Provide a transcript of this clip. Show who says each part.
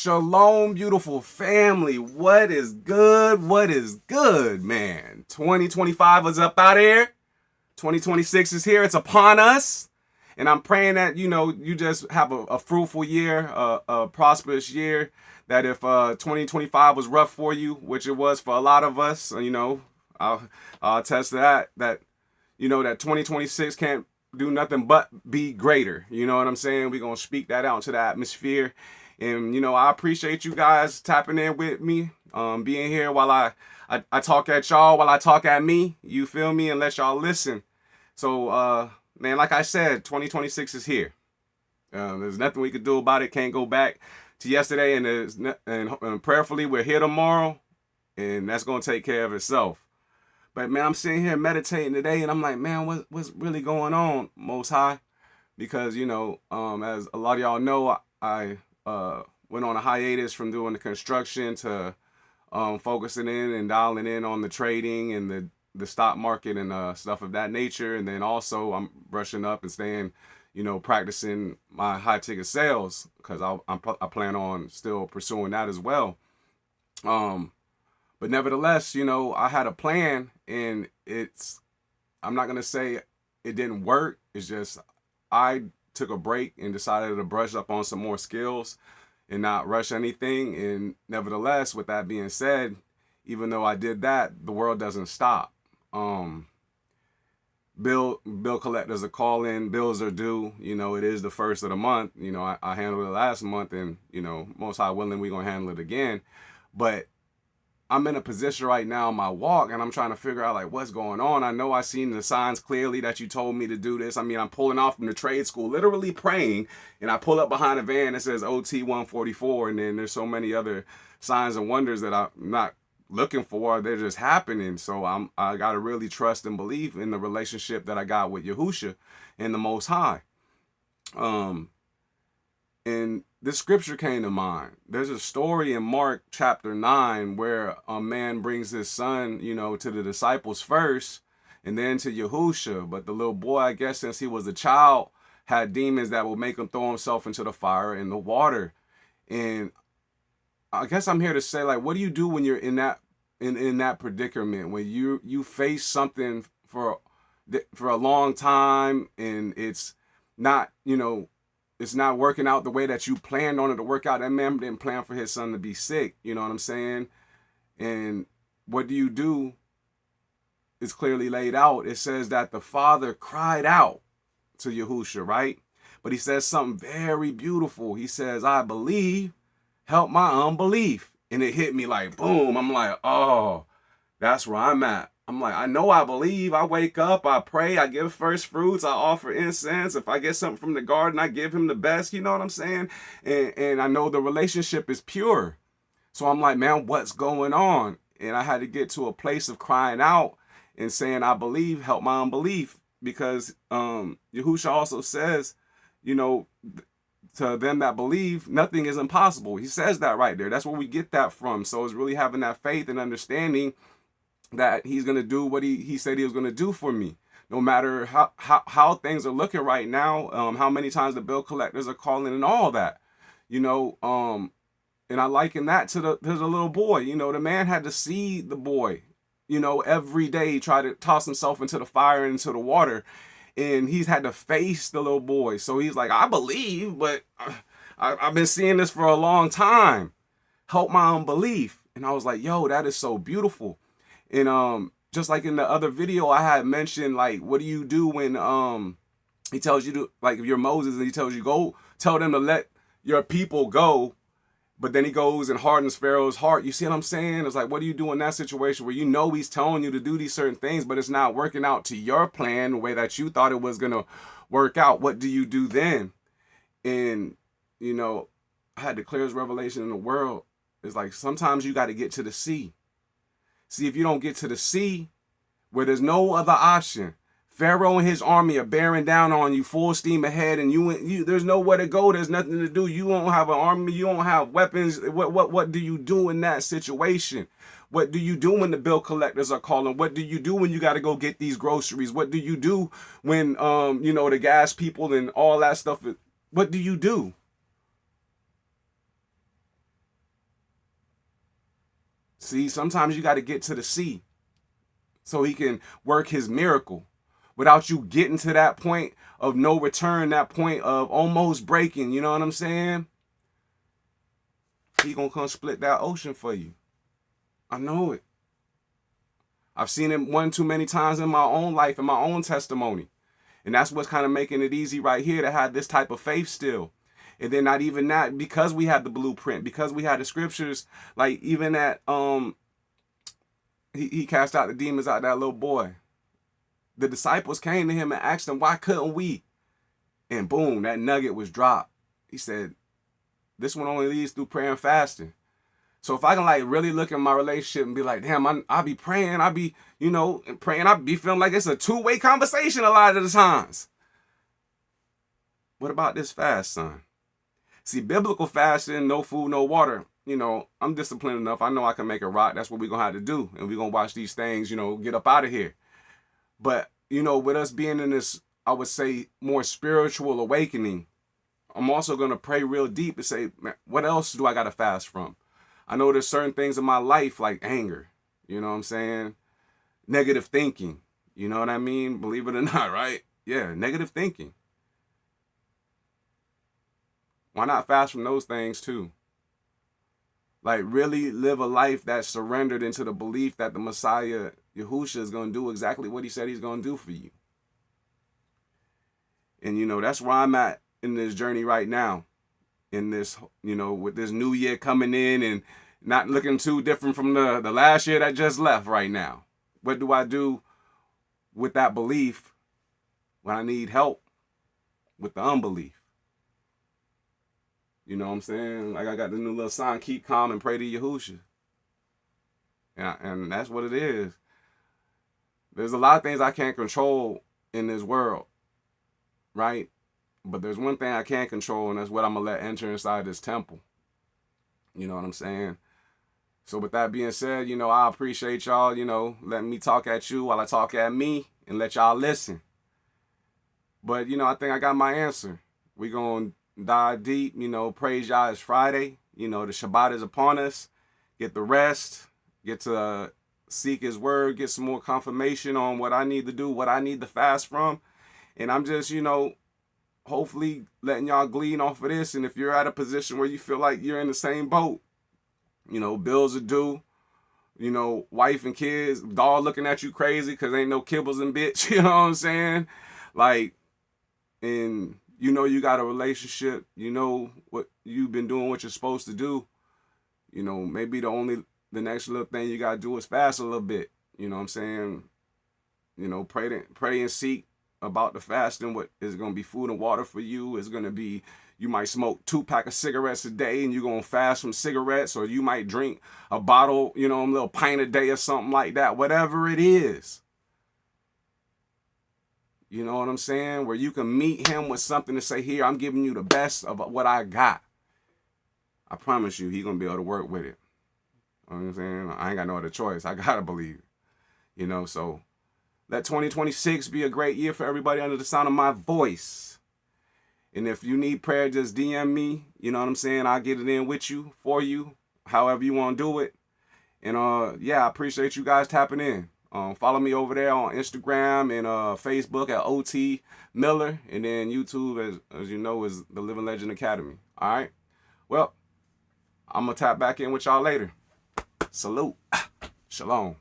Speaker 1: Shalom, beautiful family. What is good? What is good, man? 2025 is up out of here. 2026 is here. It's upon us. And I'm praying that, you just have a fruitful year, a prosperous year. That if 2025 was rough for you, which it was for a lot of us, I'll attest to that 2026 can't do nothing but be greater. You know what I'm saying? We're going to speak that out into the atmosphere. And, I appreciate you guys tapping in with me, being here while I talk at y'all, while I talk at me. You feel me? And let y'all listen. So, man, like I said, 2026 is here. There's nothing we could do about it. Can't go back to yesterday. And prayerfully, we're here tomorrow. And that's going to take care of itself. But, man, I'm sitting here meditating today. And I'm like, man, what's really going on, Most High? Because, as a lot of y'all know, I went on a hiatus from doing the construction to focusing in and dialing in on the trading and the stock market and stuff of that nature. And then also I'm brushing up and staying, practicing my high ticket sales because I plan on still pursuing that as well. But nevertheless, I had a plan, and I'm not going to say it didn't work. It's just I took a break and decided to brush up on some more skills and not rush anything. And nevertheless, with that being said, even though I did that, the world doesn't stop. Bill collectors are calling, bills are due. It is the first of the month. I handled it last month, and most high willing, we're going to handle it again. But I'm in a position right now in my walk, and I'm trying to figure out like what's going on. I know I seen the signs clearly that you told me to do this. I mean, I'm pulling off from the trade school, literally praying, and I pull up behind a van that says OT 144, and then there's so many other signs and wonders that I'm not looking for. They're just happening. So I gotta really trust and believe in the relationship that I got with Yahusha and the Most High. And this scripture came to mind. There's a story in Mark chapter 9 where a man brings his son, to the disciples first and then to Yahusha. But the little boy, I guess, since he was a child, had demons that would make him throw himself into the fire and the water. And I guess I'm here to say, like, what do you do when you're in that predicament, when you face something for a long time and it's not, it's not working out the way that you planned on it to work out. That man didn't plan for his son to be sick. You know what I'm saying? And what do you do? It's clearly laid out. It says that the father cried out to Yahusha, right? But he says something very beautiful. He says, I believe, help my unbelief. And it hit me like, boom. I'm like, oh, that's where I'm at. I'm like, I know I believe. I wake up, I pray, I give first fruits, I offer incense. If I get something from the garden, I give him the best. You know what I'm saying? And I know the relationship is pure. So I'm like, man, what's going on? And I had to get to a place of crying out and saying, I believe, help my unbelief. Because Yahusha also says, to them that believe, nothing is impossible. He says that right there. That's where we get that from. So it's really having that faith and understanding that he's going to do what he said he was going to do for me. No matter how things are looking right now, how many times the bill collectors are calling and all that, and I liken that to the little boy. The man had to see the boy, every day try to toss himself into the fire and into the water. And he's had to face the little boy. So he's like, I believe, but I've been seeing this for a long time. Help my unbelief. And I was like, yo, that is so beautiful. And just like in the other video, I had mentioned, like, what do you do when he tells you to, like, if you're Moses and he tells you, go tell them to let your people go. But then he goes and hardens Pharaoh's heart. You see what I'm saying? It's like, what do you do in that situation where he's telling you to do these certain things, but it's not working out to your plan the way that you thought it was going to work out? What do you do then? And, I had the clearest revelation in the world. It's like, sometimes you got to get to the sea. See, if you don't get to the sea, where there's no other option, Pharaoh and his army are bearing down on you full steam ahead, and you there's nowhere to go. There's nothing to do. You don't have an army. You don't have weapons. What do you do in that situation? What do you do when the bill collectors are calling? What do you do when you got to go get these groceries? What do you do when the gas people and all that stuff? What do you do? See, sometimes you got to get to the sea so he can work his miracle. Without you getting to that point of no return, that point of almost breaking, you know what I'm saying? He gonna come split that ocean for you. I know it. I've seen it one too many times in my own life, in my own testimony. And that's what's kind of making it easy right here to have this type of faith still. And then not even that, because we have the blueprint, because we have the scriptures, like even that he cast out the demons out of that little boy. The disciples came to him and asked him, why couldn't we? And boom, that nugget was dropped. He said, this one only leads through prayer and fasting. So if I can like really look at my relationship and be like, damn, I be praying, I be, praying, I be feeling like it's a two-way conversation a lot of the times. What about this fast, son? See, biblical fasting, no food, no water. I'm disciplined enough. I know I can make it rock. That's what we're going to have to do. And we're going to watch these things, get up out of here. But, with us being in this, I would say, more spiritual awakening, I'm also going to pray real deep and say, man, what else do I got to fast from? I know there's certain things in my life like anger, you know what I'm saying? Negative thinking, you know what I mean? Believe it or not, right? Yeah, negative thinking. Why not fast from those things too? Like really live a life that's surrendered into the belief that the Messiah, Yahusha, is going to do exactly what he said he's going to do for you. And that's where I'm at in this journey right now. In this, with this new year coming in and not looking too different from the last year that just left right now. What do I do with that belief when I need help with the unbelief? You know what I'm saying? Like I got the new little sign, keep calm and pray to Yahusha. And that's what it is. There's a lot of things I can't control in this world, right? But there's one thing I can't control, and that's what I'm going to let enter inside this temple. You know what I'm saying? So with that being said, I appreciate y'all, letting me talk at you while I talk at me and let y'all listen. But, I think I got my answer. We going to dive deep, praise Yah. It's Friday. The Shabbat is upon us. Get the rest. Get to seek his word. Get some more confirmation on what I need to do, what I need to fast from. And I'm just, hopefully letting y'all glean off of this. And if you're at a position where you feel like you're in the same boat, bills are due, wife and kids, dog looking at you crazy because ain't no kibbles and bitch, you know what I'm saying? Like, and you got a relationship, what you've been doing, what you're supposed to do, maybe the next little thing you got to do is fast a little bit, you know what I'm saying? Pray and seek about the fasting. What is going to be food and water for you? Is going to be, you might smoke 2 packs of cigarettes a day and you're going to fast from cigarettes, or you might drink a bottle, a little pint a day or something like that. Whatever it is. You know what I'm saying? Where you can meet him with something to say, here, I'm giving you the best of what I got. I promise you, he's going to be able to work with it. You know what I'm saying? I ain't got no other choice. I got to believe it. So let 2026 be a great year for everybody under the sound of my voice. And if you need prayer, just DM me. You know what I'm saying? I'll get it in with you, for you, however you want to do it. And I appreciate you guys tapping in. Follow me over there on Instagram and Facebook at OT Miller. And then YouTube, as you know, is the Living Legend Academy. All right? Well, I'm going to tap back in with y'all later. Salute. Shalom.